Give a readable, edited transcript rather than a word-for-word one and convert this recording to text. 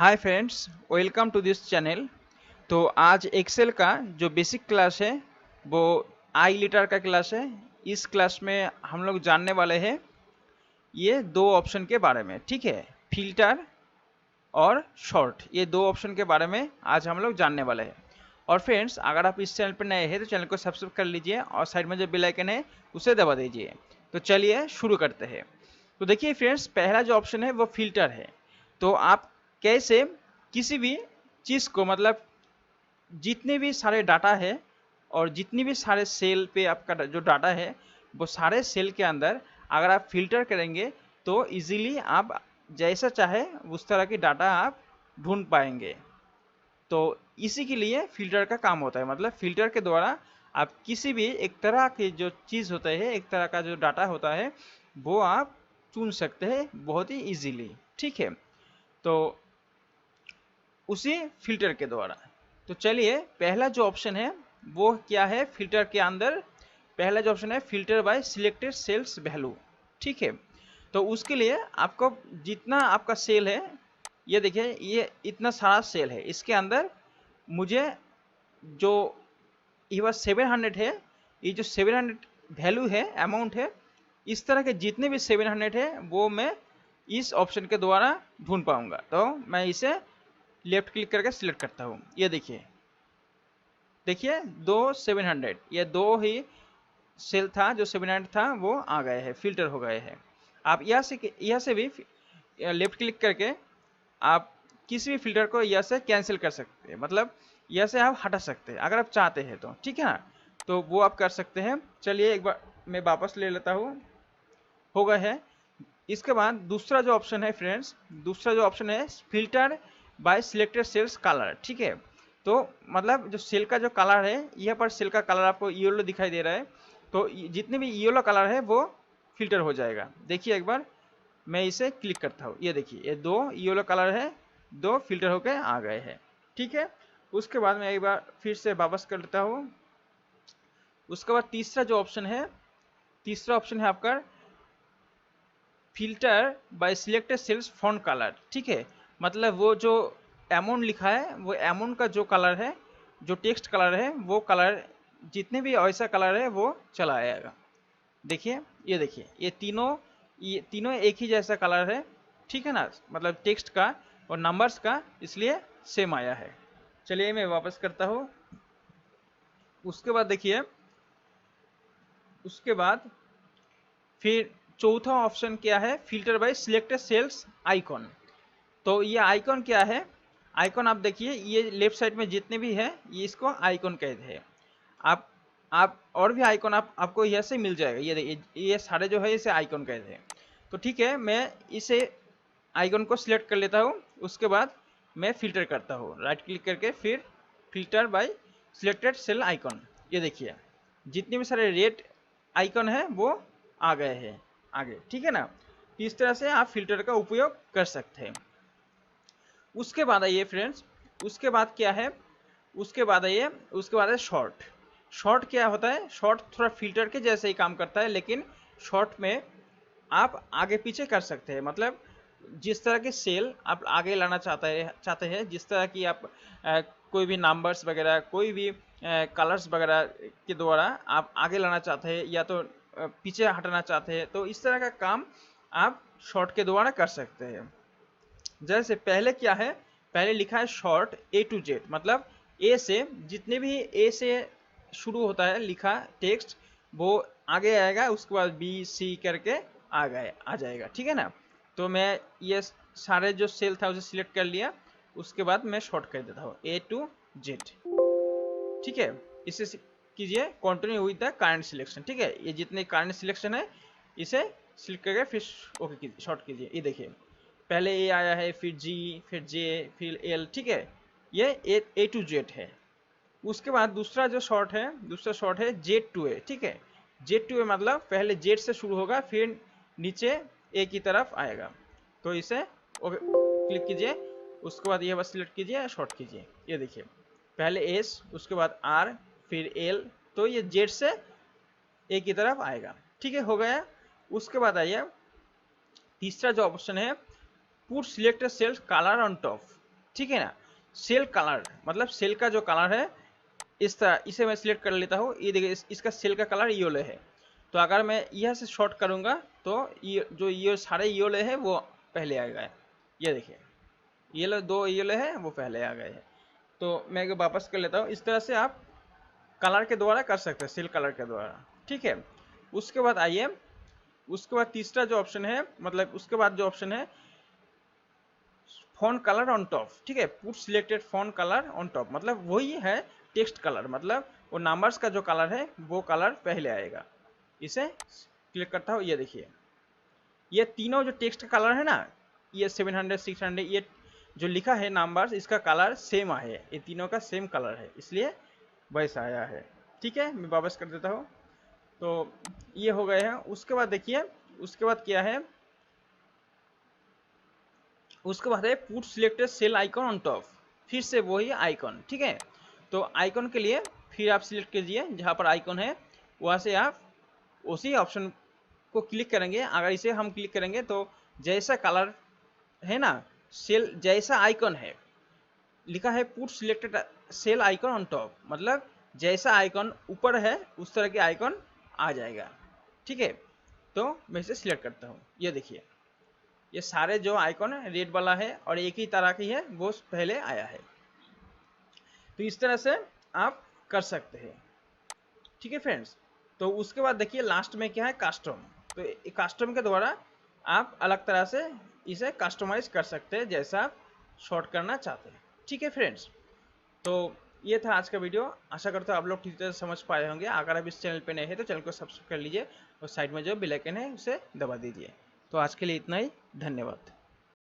Hi friends, welcome to this channel. तो आज Excel का जो बेसिक क्लास है वो आई लीटर का क्लास है। इस क्लास में हम लोग जानने वाले हैं ये दो ऑप्शन के बारे में। ठीक है, फिल्टर और शॉर्ट, ये दो ऑप्शन के बारे में आज हम लोग जानने वाले हैं। और फ्रेंड्स, अगर आप इस चैनल पर नए हैं तो चैनल को सब्सक्राइब कर लीजिए और साइड में जो बेल आइकन है उसे दबा दीजिए। तो चलिए शुरू करते हैं। तो देखिए फ्रेंड्स, पहला जो ऑप्शन है वो फिल्टर है। तो आप कैसे किसी भी चीज़ को, मतलब जितने भी सारे डाटा है और जितनी भी सारे सेल पे आपका जो डाटा है वो सारे सेल के अंदर अगर आप फिल्टर करेंगे तो इजीली आप जैसा चाहे उस तरह की डाटा आप ढूंढ पाएंगे। तो इसी के लिए फिल्टर का काम होता है। मतलब फिल्टर के द्वारा आप किसी भी एक तरह की जो चीज़ होता है, एक तरह का जो डाटा होता है, वो आप चुन सकते हैं बहुत ही इजीली। ठीक है, तो उसी फिल्टर के द्वारा। तो चलिए, पहला जो ऑप्शन है वो क्या है फिल्टर के अंदर। पहला जो ऑप्शन है filter by selected cells value. ठीक है, तो उसके लिए आपको जितना आपका सेल है, ये देखिए ये इतना सारा सेल है, इसके अंदर मुझे जो ये बस 700 है, ये जो 700 वैल्यू है, अमाउंट है, इस तरह के जितने भी 700 है वो मैं इस ऑप्शन के द्वारा ढूंढ पाऊंगा। तो मैं इसे लेफ्ट क्लिक करके सिलेक्ट करता हूँ। ये देखिए देखिए दो 700, ये दो ही सेल था जो 700 था वो आ गए हैं, फिल्टर हो गए हैं। आप यहाँ से भी लेफ्ट क्लिक करके आप किसी भी फिल्टर को यहाँ से कैंसिल कर सकते हैं। मतलब यहाँ से आप हटा सकते हैं अगर आप चाहते हैं तो। ठीक है ना, तो वो आप कर सकते हैं। चलिए एक बार मैं वापस ले लेता हूँ, हो गए हैं। इसके बाद दूसरा जो ऑप्शन है फ्रेंड्स, दूसरा जो ऑप्शन है filter by selected cells colour. ठीक है, तो मतलब जो सेल का जो कलर है, यहाँ पर सेल का कलर आपको येलो दिखाई दे रहा है, तो जितने भी येलो कलर है वो फिल्टर हो जाएगा। देखिए एक बार मैं इसे क्लिक करता हूँ, ये देखिए ये दो येलो कलर है, दो फिल्टर होके आ गए हैं। ठीक है, उसके बाद मैं एक बार फिर से वापस कर लेता हूँ। उसके बाद तीसरा जो ऑप्शन है, तीसरा ऑप्शन है आपका filter by selected cells font colour. ठीक है, मतलब वो जो अमाउंट लिखा है वो अमाउंट का जो कलर है, जो टेक्स्ट कलर है, वो कलर जितने भी ऐसा कलर है वो चला आएगा। देखिए ये देखिए ये तीनों एक ही जैसा कलर है। ठीक है ना, मतलब टेक्स्ट का और नंबर्स का, इसलिए सेम आया है। चलिए मैं वापस करता हूँ। उसके बाद देखिए, उसके बाद फिर चौथा ऑप्शन क्या है, filter by selected cells icon. तो ये आइकॉन क्या है, आइकॉन आप देखिए ये लेफ्ट साइड में जितने भी है ये इसको आइकॉन कहते हैं। आप आप और भी आइकॉन आपको यहाँ से मिल जाएगा। ये देखिए ये सारे जो है इसे आइकॉन कहते हैं। तो ठीक है, मैं इसे आइकॉन को सिलेक्ट कर लेता हूँ। उसके बाद मैं फिल्टर करता हूँ राइट क्लिक करके, फिर filter by selected cell icon. ये देखिए जितने भी सारे रेड आइकॉन है वो आ गए हैं आगे। ठीक है ना, तो इस तरह से आप फिल्टर का उपयोग कर सकते हैं। उसके बाद आइए फ्रेंड्स, उसके बाद क्या है, उसके बाद आइए, उसके बाद है शॉर्ट। शॉर्ट क्या होता है, शॉर्ट थोड़ा फिल्टर के जैसे ही काम करता है, लेकिन शॉर्ट में आप आगे पीछे कर सकते हैं। मतलब जिस तरह के सेल आप आगे लाना चाहते हैं, जिस तरह की आप कोई भी नंबर्स वगैरह, कोई भी कलर्स वगैरह के द्वारा आप आगे लाना चाहते हैं या तो पीछे हटाना चाहते हैं, तो इस तरह का काम आप शॉर्ट के द्वारा कर सकते हैं। जैसे पहले क्या है, पहले लिखा है शॉर्ट ए टू जेड, मतलब ए से जितने भी ए से शुरू होता है लिखा टेक्स्ट वो आगे आएगा, उसके बाद बी सी करके आ जाएगा। ठीक है ना, तो मैं ये सारे जो सेल था उसे सिलेक्ट कर लिया। उसके बाद मैं शॉर्ट कर देता हूँ ए टू जेड। ठीक है, इसे कीजिए continue with the current selection. ठीक है, ये जितने करंट सिलेक्शन है इसे सिलेक्ट करके फिर ओके कीजिए, शॉर्ट कीजिए। ये देखिए पहले ए आया है, फिर जी, फिर जे, फिर एल। ठीक है, ये ए टू जेड है। उसके बाद दूसरा जो शॉर्ट है, दूसरा शॉर्ट है जेड टू ए। ठीक है, जेड टू ए मतलब पहले जेड से शुरू होगा, फिर नीचे ए की तरफ आएगा। तो इसे ओके क्लिक कीजिए। उसके बाद ये बस सिलेक्ट कीजिए, शॉर्ट कीजिए। ये देखिए पहले एस, उसके बाद आर, फिर एल, तो ये जेड से ए की तरफ आएगा। ठीक है, हो गया। उसके बाद आइए तीसरा जो ऑप्शन है put selected cells colour on top. ठीक है ना। सेल कलर मतलब सेल का जो कलर है इस तरह, इसे मैं सिलेक्ट कर लेता हूँ। ये देखिए इसका सेल का कलर येलो है। तो अगर मैं यह से शॉर्ट करूँगा तो ये जो ये सारे येलो है वो पहले आ गए। ये देखिए येलो, दो येलो है वो पहले आ गए हैं। तो मैं वापस कर लेता हूँ। इस तरह से आप कलर के द्वारा कर सकते हैं, सेल कलर के द्वारा। ठीक है। उसके बाद आइए, उसके बाद तीसरा जो ऑप्शन है, मतलब उसके बाद जो ऑप्शन है फॉन्ट कलर ऑन टॉप। ठीक है, put selected font colour on top, मतलब वही है टेक्स्ट कलर, मतलब वो नंबर्स का जो कलर है वो कलर पहले आएगा। इसे क्लिक करता हूँ। ये देखिए ये तीनों जो टेक्स्ट का कलर है ना, ये 700 600 ये जो लिखा है नंबर्स, इसका कलर सेम है, ये तीनों का सेम कलर है, इसलिए वैसा आया है। ठीक है, मैं वापस कर देता हूँ। तो ये हो गए हैं। उसके बाद देखिए उसके बाद क्या है, उसके बाद है put selected cell icon on top, फिर से वही आइकन। ठीक है, तो आइकन के लिए फिर आप सिलेक्ट कीजिए जहाँ पर आइकन है, वहाँ से आप उसी ऑप्शन को क्लिक करेंगे। अगर इसे हम क्लिक करेंगे तो जैसा कलर है ना, सेल जैसा आइकन है, लिखा है put selected cell icon on top, मतलब जैसा आइकन ऊपर है उस तरह के आइकन आ जाएगा। ठीक है, तो मैं इसे सिलेक्ट करता हूँ। ये देखिए ये सारे जो आइकन है रेड वाला है और एक ही तरह की है, वो पहले आया है। तो इस तरह से आप कर सकते हैं। ठीक है फ्रेंड्स। तो उसके बाद देखिए लास्ट में क्या है, कस्टम। तो कस्टम के द्वारा आप अलग तरह से इसे कस्टमाइज कर सकते हैं जैसा आप शॉर्ट करना चाहते हैं। ठीक है फ्रेंड्स। तो ये था आज का वीडियो। आशा करता हूँ आप लोग ठीक तरह से समझ पाए होंगे। अगर आप इस चैनल पे नए हैं तो चैनल को सब्सक्राइब कर लीजिए और साइड में जो बेल आइकन है उसे दबा दीजिए। तो आज के लिए इतना ही, धन्यवाद।